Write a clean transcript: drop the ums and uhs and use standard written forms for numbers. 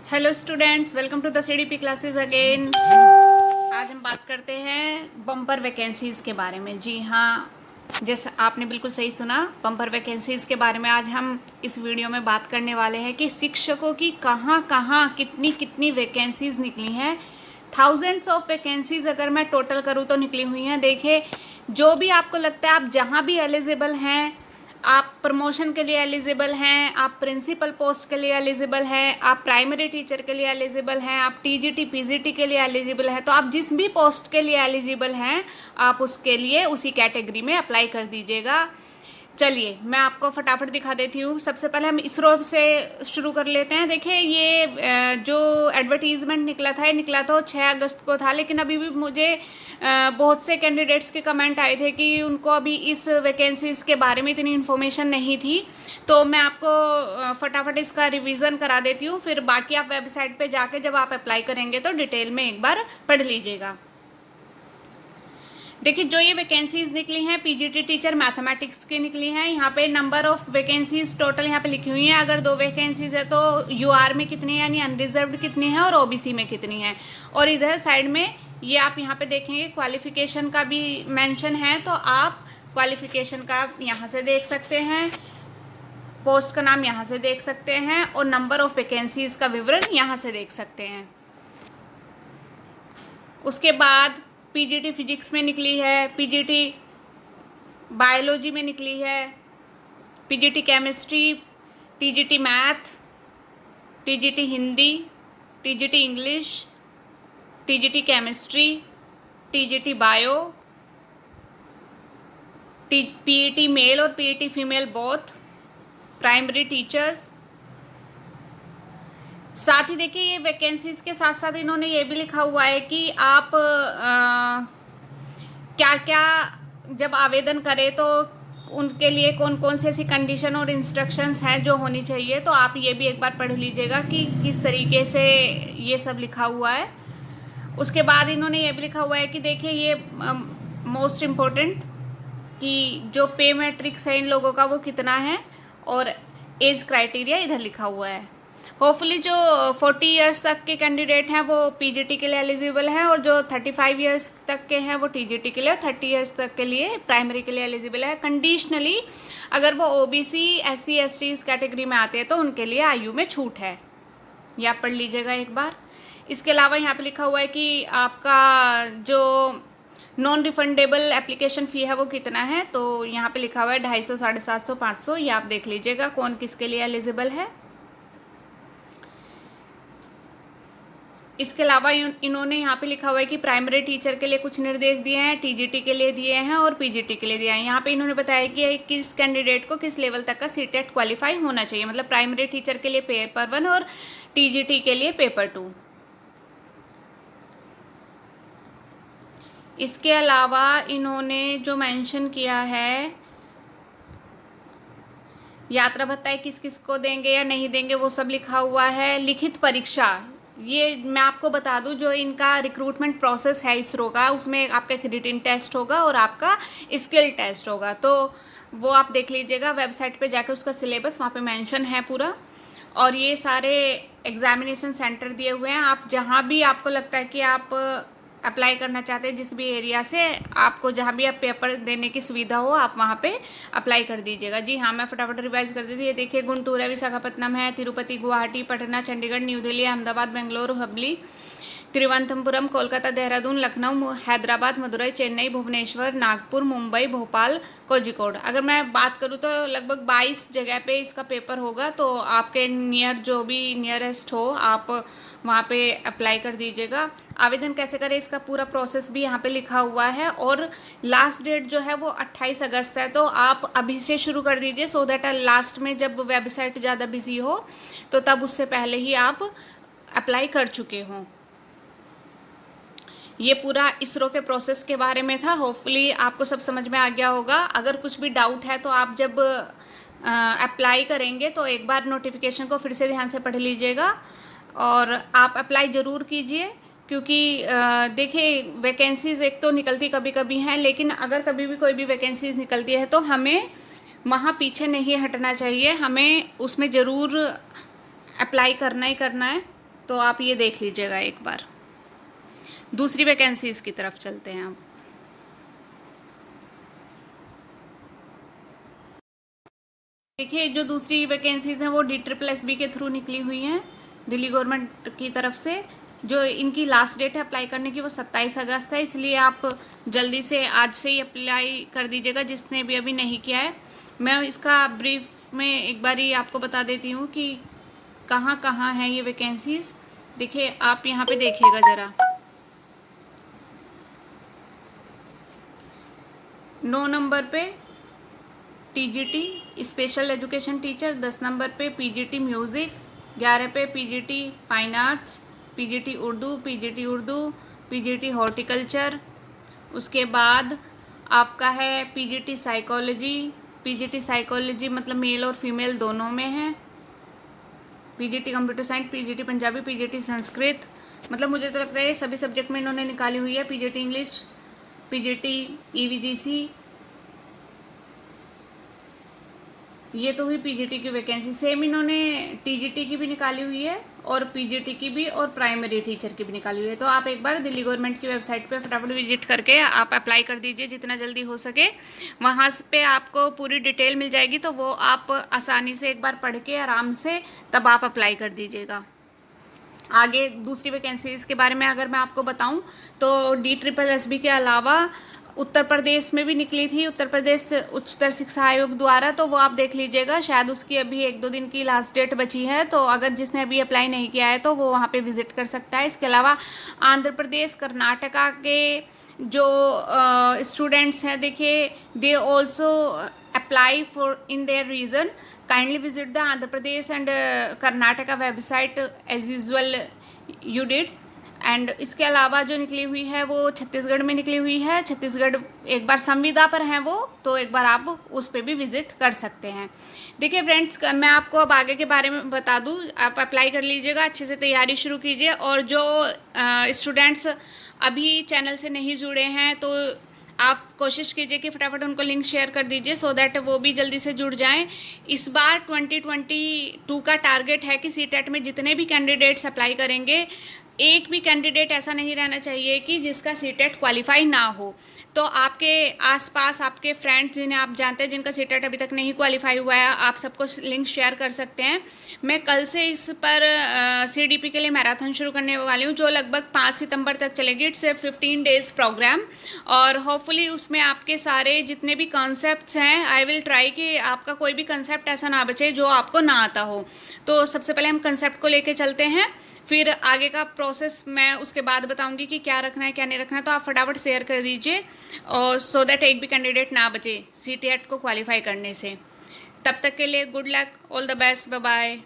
Hello students, welcome to the CDP classes again. आज हम बात करते हैं बम्पर वैकेंसीज़ के बारे में। जी हाँ, जैसा आपने बिल्कुल सही सुना, बम्पर वैकेंसीज़ के बारे में आज हम इस वीडियो में बात करने वाले हैं कि शिक्षकों की कहाँ कहाँ कितनी कितनी वैकेंसीज़ निकली हैं। थाउजेंड्स ऑफ वैकेंसीज़ अगर मैं टोटल करूँ तो निकली हुई हैं। देखिए, जो भी आपको लगता है आप जहाँ भी एलिजिबल हैं, आप प्रमोशन के लिए एलिजिबल हैं, आप प्रिंसिपल पोस्ट के लिए एलिजिबल हैं, आप प्राइमरी टीचर के लिए एलिजिबल हैं, आप टीजीटी पीजीटी के लिए एलिजिबल हैं, तो आप जिस भी पोस्ट के लिए एलिजिबल हैं आप उसके लिए उसी कैटेगरी में अप्लाई कर दीजिएगा। चलिए मैं आपको फटाफट दिखा देती हूँ। सबसे पहले हम इसरो से शुरू कर लेते हैं। देखिए, ये जो एडवर्टीज़मेंट निकला था, ये निकला तो 6 अगस्त को था, लेकिन अभी भी मुझे बहुत से कैंडिडेट्स के कमेंट आए थे कि उनको अभी इस वैकेंसीज़ के बारे में इतनी इन्फॉर्मेशन नहीं थी। तो मैं आपको फटाफट इसका रिवीजन करा देती हूँ, फिर बाकी आप वेबसाइट पे जाके जब आप अप्लाई करेंगे तो डिटेल में एक बार पढ़ लीजिएगा। देखिए, जो ये वैकेंसीज निकली हैं पीजीटी टीचर मैथमेटिक्स की निकली हैं। यहाँ पे नंबर ऑफ वैकेंसीज टोटल यहाँ पे लिखी हुई हैं। अगर 2 वैकेंसीज है तो यूआर में कितनी है, यानी अनरिजर्व्ड कितनी है, और ओबीसी में कितनी है। और इधर साइड में ये आप यहाँ पे देखेंगे क्वालिफिकेशन का भी मेंशन है, तो आप क्वालिफिकेशन का यहाँ से देख सकते हैं, पोस्ट का नाम यहाँ से देख सकते हैं, और नंबर ऑफ वैकेंसीज का विवरण यहाँ से देख सकते हैं। उसके बाद पीजीटी फिजिक्स में निकली है, पीजीटी बायोलॉजी में निकली है, PGT chemistry, TGT math, TGT Hindi, TGT English, TGT chemistry, TGT bio, PET male और PET female both, primary teachers. साथ ही देखिए, ये वैकेंसीज के साथ साथ इन्होंने ये भी लिखा हुआ है कि आप क्या क्या जब आवेदन करें तो उनके लिए कौन कौन सी ऐसी कंडीशन और इंस्ट्रक्शंस हैं जो होनी चाहिए। तो आप ये भी एक बार पढ़ लीजिएगा कि किस तरीके से ये सब लिखा हुआ है। उसके बाद इन्होंने ये भी लिखा हुआ है कि देखिए, ये मोस्ट इम्पोर्टेंट कि जो पे मैट्रिक्स है इन लोगों का वो कितना है, और एज क्राइटेरिया इधर लिखा हुआ है। होपफुली जो 40 इयर्स तक के कैंडिडेट हैं वो पीजीटी के लिए एलिजिबल हैं, और जो 35 इयर्स तक के हैं वो टीजीटी के लिए, और 30 इयर्स तक के लिए प्राइमरी के लिए एलिजिबल है। कंडीशनली अगर वो ओबीसी एससी एसटी इस कैटेगरी में आते हैं तो उनके लिए आयु में छूट है। ये आप पढ़ लीजिएगा एक बार। इसके अलावा यहाँ पे लिखा हुआ है कि आपका जो नॉन रिफंडेबल एप्लीकेशन फ़ी है वो कितना है। तो यहाँ पे लिखा हुआ है 250, 750, 500। ये आप देख लीजिएगा कौन किसके लिए एलिजिबल है। इसके अलावा इन्होंने यहाँ पे लिखा हुआ है कि प्राइमरी टीचर के लिए कुछ निर्देश दिए हैं, टीजीटी के लिए दिए हैं, और पीजीटी के लिए दिए हैं। यहाँ पे इन्होंने बताया कि किस कैंडिडेट को किस लेवल तक का सीटेट क्वालिफाई होना चाहिए, मतलब प्राइमरी टीचर के लिए पेपर 1 और टीजीटी के लिए पेपर 2। इसके अलावा इन्होंने जो मेंशन किया है, यात्रा भत्ता किस किस को देंगे या नहीं देंगे वो सब लिखा हुआ है। लिखित परीक्षा, ये मैं आपको बता दूं, जो इनका रिक्रूटमेंट प्रोसेस है इसरो का, उसमें आपका एक रिटन टेस्ट होगा और आपका स्किल टेस्ट होगा। तो वो आप देख लीजिएगा वेबसाइट पे जाके, उसका सिलेबस वहाँ पे मेंशन है पूरा। और ये सारे एग्जामिनेशन सेंटर दिए हुए हैं। आप जहाँ भी आपको लगता है कि आप अप्लाई करना चाहते हैं, जिस भी एरिया से आपको जहाँ भी आप पेपर देने की सुविधा हो, आप वहाँ पे अप्लाई कर दीजिएगा। जी हाँ, मैं फटाफट रिवाइज कर देती हूँ। ये देखिए, गुंटूर है, विशाखापट्टनम है, तिरुपति, गुवाहाटी, पटना, चंडीगढ़, न्यू दिल्ली, अहमदाबाद, बेंगलोर, हुबली, तिरुवनंतपुरम, कोलकाता, देहरादून, लखनऊ, हैदराबाद, मदुरई, चेन्नई, भुवनेश्वर, नागपुर, मुंबई, भोपाल, कोझिकोड। अगर मैं बात करूँ तो लगभग 22 जगह पे इसका पेपर होगा। तो आपके नियर जो भी नियरेस्ट हो आप वहाँ पे अप्लाई कर दीजिएगा। आवेदन कैसे करें इसका पूरा प्रोसेस भी यहाँ पे लिखा हुआ है, और लास्ट डेट जो है वो 28 अगस्त है। तो आप अभी से शुरू कर दीजिए, सो दैट लास्ट में जब वेबसाइट ज़्यादा बिजी हो तो तब उससे पहले ही आप अप्लाई कर चुके हों। ये पूरा इसरो के प्रोसेस के बारे में था। होपफुली आपको सब समझ में आ गया होगा। अगर कुछ भी डाउट है तो आप जब अप्लाई करेंगे तो एक बार नोटिफिकेशन को फिर से ध्यान से पढ़ लीजिएगा, और आप अप्लाई ज़रूर कीजिए। क्योंकि देखिए, वैकेंसीज़ एक तो निकलती कभी कभी हैं, लेकिन अगर कभी भी कोई भी वैकेंसीज़ निकलती है तो हमें वहाँ पीछे नहीं हटना चाहिए, हमें उसमें ज़रूर अप्लाई करना ही करना है। तो आप ये देख लीजिएगा एक बार। दूसरी वैकेंसीज़ की तरफ चलते हैं अब। देखिए जो दूसरी वैकेंसीज़ हैं वो DSSB के थ्रू निकली हुई हैं, दिल्ली गवर्नमेंट की तरफ से। जो इनकी लास्ट डेट है अप्लाई करने की वो 27 अगस्त है, इसलिए आप जल्दी से आज से ही अप्लाई कर दीजिएगा जिसने भी अभी नहीं किया है। मैं इसका ब्रीफ में एक बार ही आपको बता देती हूँ कि कहाँ कहाँ हैं ये वैकेंसीज़। देखिए आप यहाँ पे देखिएगा ज़रा। 9 नंबर पे TGT special education teacher, 10 number पे PGT म्यूज़िक, 11 पे PGT fine arts, PGT Urdu, PGT horticulture. उसके बाद आपका है PGT साइकोलॉजी मतलब मेल और फीमेल दोनों में है। PGT computer science, PGT Punjabi, PGT Sanskrit, मतलब मुझे तो लगता है सभी सब्जेक्ट में इन्होंने निकाली हुई है। PGT इंग्लिश, PGT EVGC, ये तो हुई PGT की वैकेंसी। सेम इन्होंने TGT की भी निकाली हुई है और PGT की भी और प्राइमरी टीचर की भी निकाली हुई है। तो आप एक बार दिल्ली गवर्नमेंट की वेबसाइट पे फटाफट विजिट करके आप अप्लाई कर दीजिए जितना जल्दी हो सके। वहाँ पे आपको पूरी डिटेल मिल जाएगी, तो वो आप आसानी से एक बार पढ़ के आराम से तब आप अप्लाई कर दीजिएगा। आगे दूसरी वैकेंसीज़ के बारे में अगर मैं आपको बताऊं तो DSSB के अलावा उत्तर प्रदेश में भी निकली थी, उत्तर प्रदेश उच्चतर शिक्षा आयोग द्वारा, तो वो आप देख लीजिएगा। शायद उसकी अभी 1-2 दिन की लास्ट डेट बची है, तो अगर जिसने अभी अप्लाई नहीं किया है तो वो वहाँ पे विजिट कर सकता है। इसके अलावा आंध्र प्रदेश, कर्नाटका के जो स्टूडेंट्स हैं, देखिए they also apply for in their region. Kindly visit the Andhra Pradesh and Karnataka website as usual you did. And इसके अलावा जो निकली हुई है वो छत्तीसगढ़ में निकली हुई है। छत्तीसगढ़ एक बार संविदा पर हैं वो, तो एक बार आप उस पर भी विजिट कर सकते हैं। देखिए फ्रेंड्स, मैं आपको अब आगे के बारे में बता दूं। आप अप्लाई कर लीजिएगा, अच्छे से तैयारी शुरू कीजिए। और जो स्टूडेंट्स अभी चैनल से नहीं जुड़े हैं तो आप कोशिश कीजिए कि फटाफट उनको लिंक शेयर कर दीजिए, सो दैट वो भी जल्दी से जुड़ जाएं। इस बार 2022 का टारगेट है कि CTET में जितने भी कैंडिडेट्स अप्लाई करेंगे, एक भी कैंडिडेट ऐसा नहीं रहना चाहिए कि जिसका CTET क्वालिफाई ना हो। तो आपके आसपास आपके फ्रेंड्स जिन्हें आप जानते हैं जिनका CTET अभी तक नहीं क्वालिफाई हुआ है, आप सबको लिंक शेयर कर सकते हैं। मैं कल से इस पर CDP के लिए मैराथन शुरू करने वाली हूँ, जो लगभग 5 सितंबर तक चलेगी। इट्स ए 15 डेज प्रोग्राम, और होपफुली उसमें आपके सारे जितने भी कॉन्सेप्ट्स हैं, आई विल ट्राई कि आपका कोई भी कंसेप्ट ऐसा ना बचे जो आपको ना आता हो। तो सबसे पहले हम कंसेप्ट को लेके चलते हैं, फिर आगे का प्रोसेस मैं उसके बाद बताऊंगी कि क्या रखना है क्या नहीं रखना है। तो आप फटाफट शेयर कर दीजिए, और सो दैट एक भी कैंडिडेट ना बचे CTET को क्वालिफाई करने से। तब तक के लिए good luck, all the best, bye bye.